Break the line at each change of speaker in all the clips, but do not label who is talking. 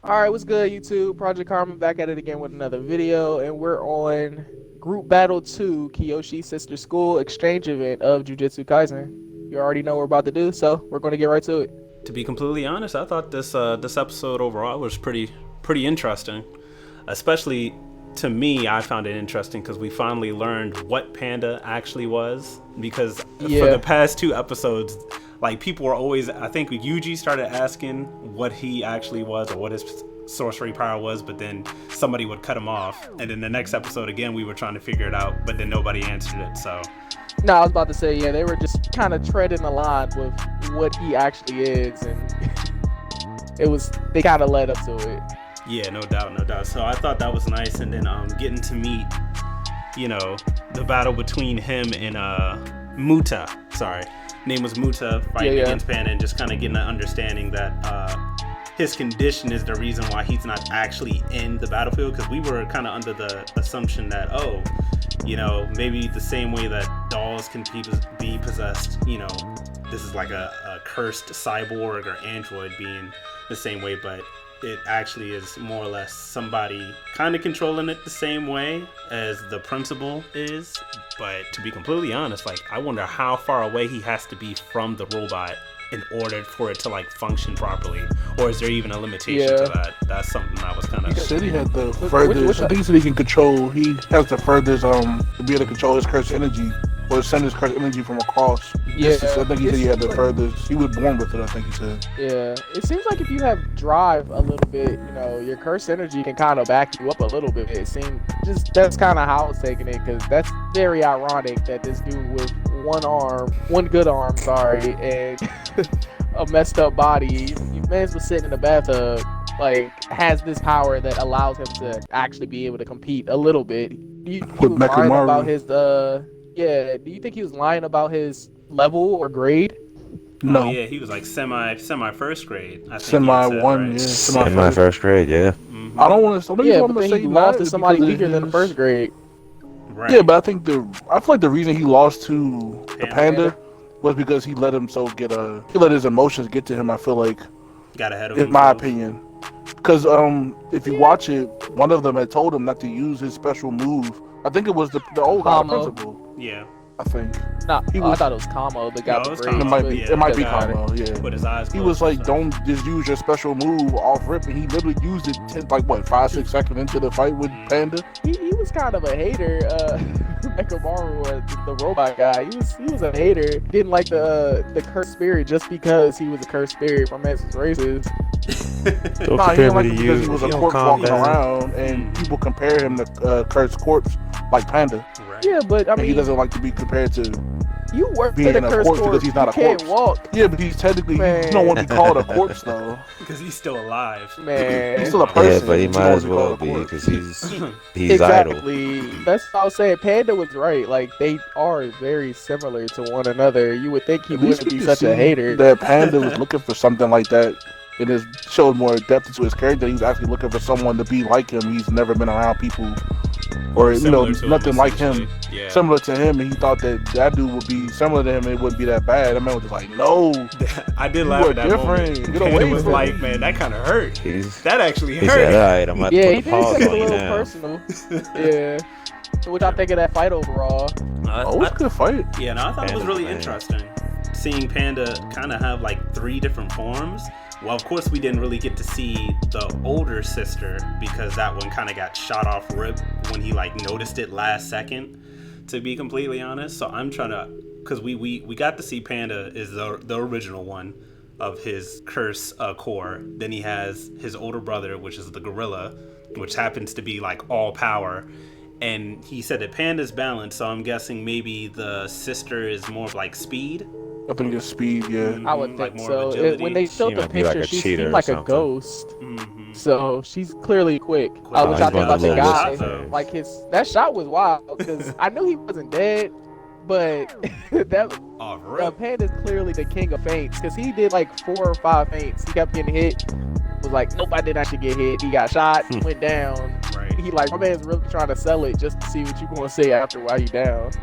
All right, what's good, YouTube? Project Karma back at it again with another video, and we're on Group Battle 2, Kiyoshi Sister School Exchange Event of Jujutsu Kaisen. You already know what we're about to do, so we're going to get right to it.
To be completely honest, I thought this episode overall was pretty interesting. Especially to me, I found it interesting because we finally learned what Panda actually was. Because for the past two episodes, like people were always, I think Yuji started asking what he actually was or what his sorcery power was, but then somebody would cut him off. And then the next episode again, we were trying to figure it out, but then nobody answered it. So.
No, I was about to say, yeah, they were just kind of treading the line with what he actually is, and they kind of led up to it.
Yeah, no doubt. So I thought that was nice, and then getting to meet, the battle between him and Muta. Sorry, name was Muta, fighting against Panda, and just kind of getting an understanding that his condition is the reason why he's not actually in the battlefield. Because we were kind of under the assumption that maybe the same way that dolls can be possessed, this is like a cursed cyborg or android being the same way, but it actually is more or less somebody kind of controlling it the same way as the principal is. But to be completely honest, I wonder how far away he has to be from the robot in order for it to function properly, or is there even a limitation to that? That's something I was kind of.
He said he had the furthest. I think he said he can control. He has the furthest to be able to control his cursed energy or send his cursed energy from across.
Yeah,
I think he said he had the furthest. He was born with it. I think he said.
Yeah, it seems like if you have drive a little bit, your cursed energy can kind of back you up a little bit. It seems that's kind of how I was taking it, because that's very ironic that this dude with one good arm, and a messed up body, man's was sitting in the bathtub, has this power that allows him to actually be able to compete a little bit. Do you think he was lying about his do you think he was lying about his level or grade?
No.
Oh, yeah, he was semi first grade. I think
semi one,
right?
Yeah.
Semi first grade, yeah.
Mm-hmm. I don't want to.
Yeah, but then he lost to somebody weaker than the first grade.
Right. Yeah, but I feel like the reason he lost to the Panda was because he let himself he let his emotions get to him. I feel like,
got ahead of
him. In my opinion, because if you watch it, one of them had told him not to use his special move. I think it was the old guy principal.
Yeah.
I think.
I thought it was Kamo, the guy.
It might be Kamo, yeah.
With his eyes closed.
He was like, don't just use your special move off rip, and he literally used it 5-6 seconds into the fight with Panda.
He was kind of a hater, Mechamaru, the robot guy. He was a hater. Didn't like the cursed spirit just because he was a cursed spirit. My man's was racist.
He didn't like it because he was a corpse walking around, and people compare him to cursed corpse like Panda.
Right. Yeah, but I mean,
he doesn't like to be compared to.
You work
being
for the
a corpse because he's not a corpse.
Can't walk.
Yeah, but he's technically you don't want to be called a corpse though.
Because he's still alive.
Man,
he's still a person.
Yeah, but he might as well be because he's
exactly.
idle.
That's what I was saying. Panda was right. They are very similar to one another. You would think he wouldn't be such a hater.
That Panda was looking for something like that. It has showed more depth into his character. He's actually looking for someone to be like him. He's never been around people, or nothing like him, similar to him. And he thought that dude would be similar to him. And it wouldn't be that bad. That man was just like, no,
I did laugh at that moment. It was like, man, that kind of hurt. That actually hurt.
Said, all right, I'm about to put a pause on you now.
Personal. Yeah. So what y'all think of that fight overall?
It was a good fight.
Yeah, no, I thought it was really interesting. Seeing Panda kind of have 3 different forms. Well, of course, we didn't really get to see the older sister because that one kind of got shot off rip when he noticed it last second, to be completely honest. So I'm trying to, because we got to see Panda is the original one of his curse core. Then he has his older brother, which is the gorilla, which happens to be all power. And he said that Panda's balanced, so I'm guessing maybe the sister is more of speed.
I think it's speed, yeah.
I would think so. When they showed the picture, she seemed like a ghost. Mm-hmm. So she's clearly quick. Which I think about the guy. That shot was wild because I knew he wasn't dead, but Panda's clearly the king of feints because he did 4 or 5 feints. He kept getting hit. Was nope, I didn't actually get hit. He got shot, went down.
Right.
He my man's really trying to sell it just to see what you gonna say after while you down.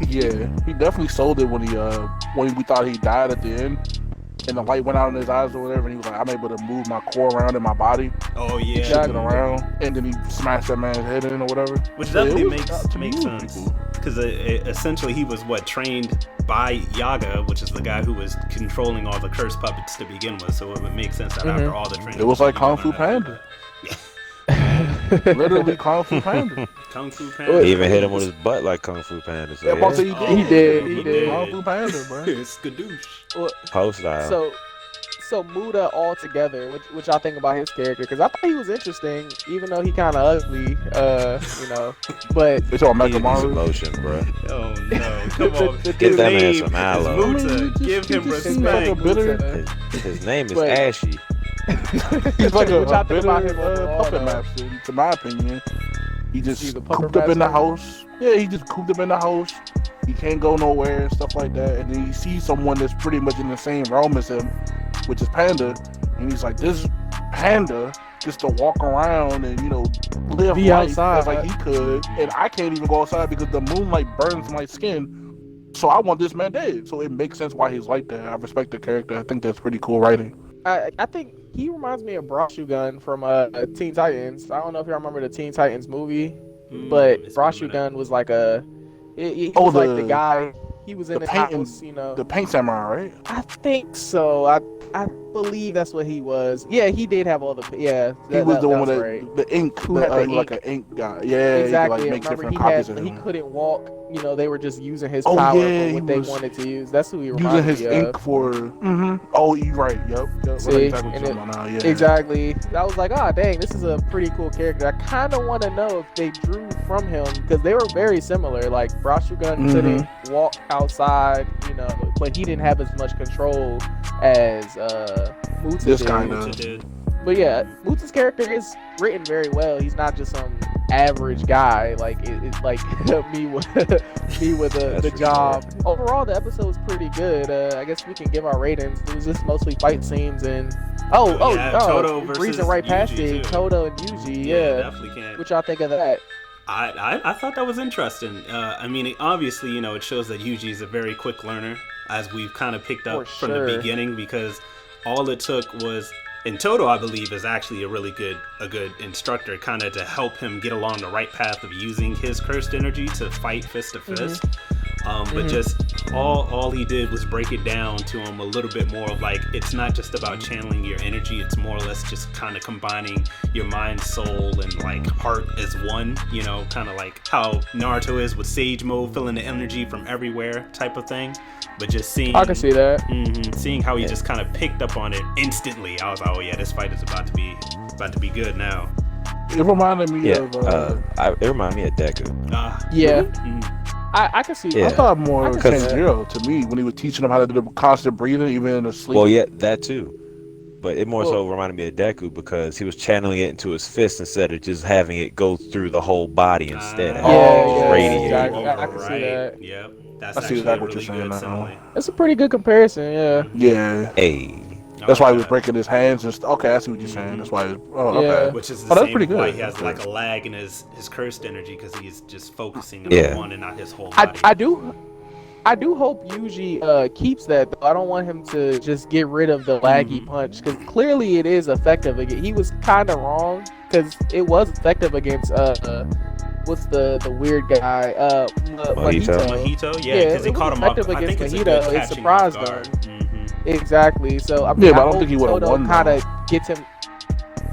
Yeah, he definitely sold it when we thought he died at the end. and the light went out in his eyes or whatever, and he was like, I'm able to move my core around in my body.
Oh yeah,
and shift it around, and then he smashed that man's head in or whatever.
Which definitely makes sense, because essentially he was trained by Yaga, which is the guy who was controlling all the curse puppets to begin with. So it would make sense that after all the training,
it was like Kung Fu Panda. Literally Kung Fu Panda.
Kung Fu Panda.
He even hit him with his butt like Kung Fu Panda. So
he did. Kung Fu Panda, bro.
Skadoosh.
Post style.
So Muda altogether, what y'all think about his character? Because I thought he was interesting, even though he kind of ugly, But
it's all Mechamaru
emotion, bro.
Oh no! Come on,
get that man some aloe.
Give him respect.
His name is Ashy.
He's like a bitter puppet master, to my opinion. He just cooped up in the house. Yeah, he just cooped up in the house. He can't go nowhere and stuff like that. And then he sees someone that's pretty much in the same realm as him, which is Panda. And he's like, this Panda gets to walk around and, live life outside as like he could. And I can't even go outside because the moonlight burns my skin. So I want this man dead. So it makes sense why he's like that. I respect the character. I think that's pretty cool writing.
I think he reminds me of Brashugun from Teen Titans. I don't know if you remember the Teen Titans movie, but Brashugun was like he was like the guy. He was in the house,
The Paint Samurai, right?
I think so. I believe that's what he was. Yeah, he did have all the. Yeah,
he was the one with the ink, like an ink guy. Yeah,
exactly.
He could, like, make different
copies
of him.
He couldn't walk. They were just using his power for what they wanted to use. That's who he reminded me of.
Using his ink for. Oh, you're right. Yep.
See,
exactly.
Exactly. I was like, dang, this is a pretty cool character. I kind of want to know if they drew from him because they were very similar. Like Brashugun couldn't walk outside, but he didn't have as much control as Muta
this
did.
kind of.
But yeah, Muta's character is written very well. He's not just some average guy. Like it's like me with the job. Sure. Overall, the episode was pretty good. I guess we can give our ratings. It was just mostly fight scenes and
Todo versus
reason right past
Yuji
it. Todo and Yuji. Yeah,
definitely can.
What y'all think of that?
I thought that was interesting. I mean, obviously, it shows that Yuji is a very quick learner, as we've kind of picked up from the beginning, because all it took was. And Todo, I believe, is actually a good instructor, kind of to help him get along the right path of using his cursed energy to fight fist to fist. But just all he did was break it down to him a little bit more of like, it's not just about channeling your energy, it's more or less just kind of combining your mind, soul, and like heart as one, kind of like how Naruto is with Sage Mode, feeling the energy from everywhere type of thing. But just seeing,
I can see that.
Seeing how he just kind of picked up on it instantly, I was like, oh yeah, this fight is about to be good now.
It reminded me of.
It reminded me of Deku.
Yeah. I can see.
Yeah. I thought more of Kenjiro to me when he was teaching him how to do the constant breathing, even in the sleep.
Well, yeah, that too. But it more so reminded me of Deku because he was channeling it into his fist instead of just having it go through the whole body instead.
Radiate. Exactly. I can see that.
Yep. That's
I see exactly what you're saying now.
That's a pretty good comparison. Yeah.
Yeah.
Hey.
That's why he was breaking his hands and stuff. Okay, I see what you're saying. That's why. Okay.
Which is the same why he has like a lag in his cursed energy because he's just focusing on one and not his whole body.
I do hope Yuji keeps that, though. I don't want him to just get rid of the laggy punch because clearly it is effective. He was kind of wrong because it was effective against what's the weird guy?
Mahito, yeah, because he caught him up. I think it's Mahito. It surprised him.
Exactly. So I
don't think he would have won.
Kind of gets him.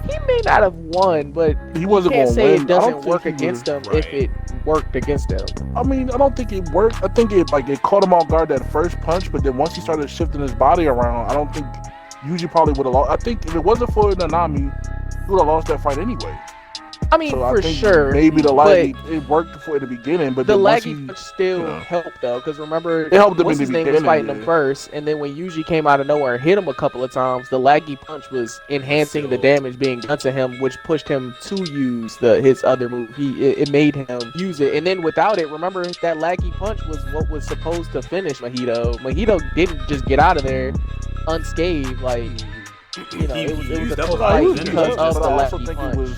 He may not have won, but
he wasn't
going to say
win.
It doesn't work against him if it worked against him.
I mean, I don't think it worked. I think it caught him off guard that first punch, but then once he started shifting his body around, I don't think Yuji probably would have lost. I think if it wasn't for Nanami, he would have lost that fight anyway.
I mean, for sure.
Maybe the laggy, it worked for the beginning, but
the laggy punch still helped though, because remember,
it helped him
what's his name was fighting him first, and then when Yuji came out of nowhere and hit him a couple of times, the laggy punch was enhancing the damage being done to him, which pushed him to use his other move. It made him use it, and then without it, remember that laggy punch was what was supposed to finish Mahito. Mahito didn't just get out of there unscathed, like. It was a tough fight because of the laggy punch.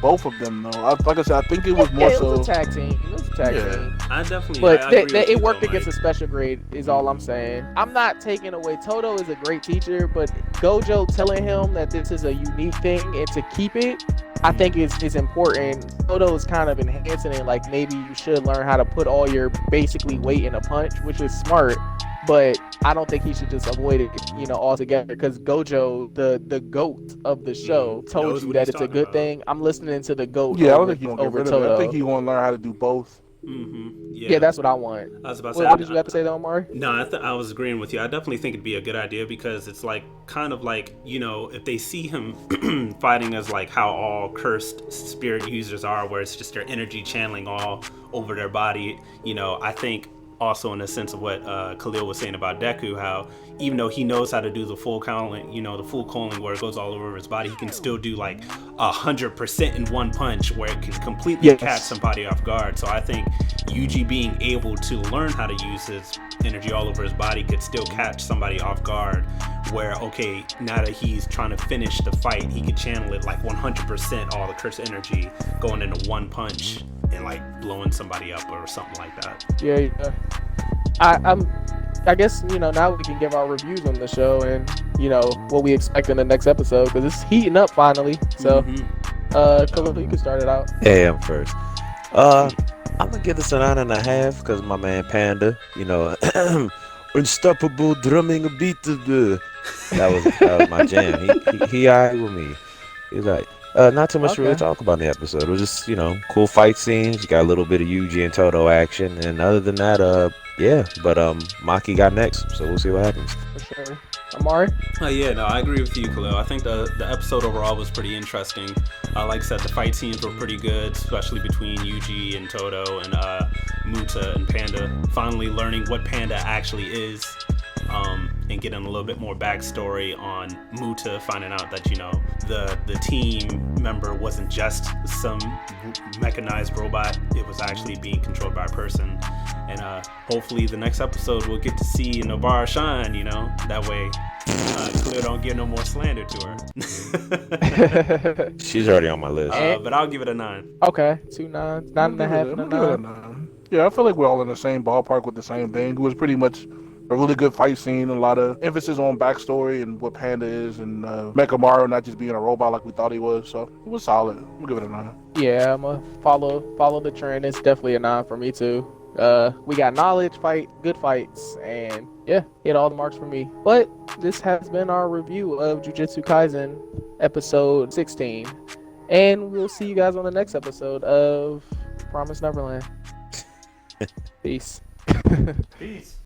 both of them though. Like I said, I think it was more so.
It was a tag team. It was a tag team.
I definitely.
But
I agree with
it
you,
worked
though,
against a special grade. Is all I'm saying. I'm not taking away. Toto is a great teacher, but Gojo telling him that this is a unique thing and to keep it, I think is important. Toto is kind of enhancing it. Like maybe you should learn how to put all your basically weight in a punch, which is smart. But I don't think he should just avoid it, altogether. Because Gojo, the goat of the show, told you that it's a good thing. I'm listening to the goat.
Yeah, I don't think he gonna get rid of it. I think he gonna learn how to do both.
Yeah,
that's what I want.
I was about to say.
What did you have to say, though, Omari?
No, I was agreeing with you. I definitely think it'd be a good idea because it's like kind of like if they see him fighting as like how all cursed spirit users are, where it's just their energy channeling all over their body. I think. Also in the sense of what Khalil was saying about Deku, how even though he knows how to do the full calling, the full calling where it goes all over his body, he can still do like 100% in one punch where it can completely catch somebody off guard. So I think Yuji being able to learn how to use his energy all over his body could still catch somebody off guard where, okay, now that he's trying to finish the fight, he could channel it like 100% all the cursed energy going into one punch and like blowing somebody up or something like that.
Yeah. I guess now we can give our reviews on the show and what we expect in the next episode because it's heating up finally. So, Khalil, you can start it out.
Yeah, I'm first. I'm gonna give this a 9.5 because my man Panda, unstoppable drumming beat. That was my jam. He alright with me. He's like. Not too much to really talk about in the episode. It was just, cool fight scenes. You got a little bit of Yuji and Toto action, and other than that, yeah. But Maki got next, so we'll see what happens.
For sure. Amari?
I agree with you, Khalil. I think the episode overall was pretty interesting. Like I said, the fight scenes were pretty good, especially between Yuji and Toto and Muta and Panda. Finally learning what Panda actually is. And getting a little bit more backstory on Muta, finding out that the team member wasn't just some mechanized robot; it was actually being controlled by a person. And hopefully, the next episode we'll get to see Nobara shine. That way, Cleo don't give no more slander to her.
She's already on my list.
But I'll give it a 9.
Okay, 2 9s, 9.5, and a 9.
Yeah, I feel like we're all in the same ballpark with the same thing. It was pretty much a really good fight scene, a lot of emphasis on backstory and what Panda is, and Mechamaru not just being a robot like we thought he was. So it was solid. We'll give it a 9.
Yeah, I'm gonna follow the trend. It's definitely a 9 for me too. We got knowledge, good fights, and hit all the marks for me. But this has been our review of Jujutsu Kaisen episode 16, and we'll see you guys on the next episode of Promised Neverland. Peace.
Peace.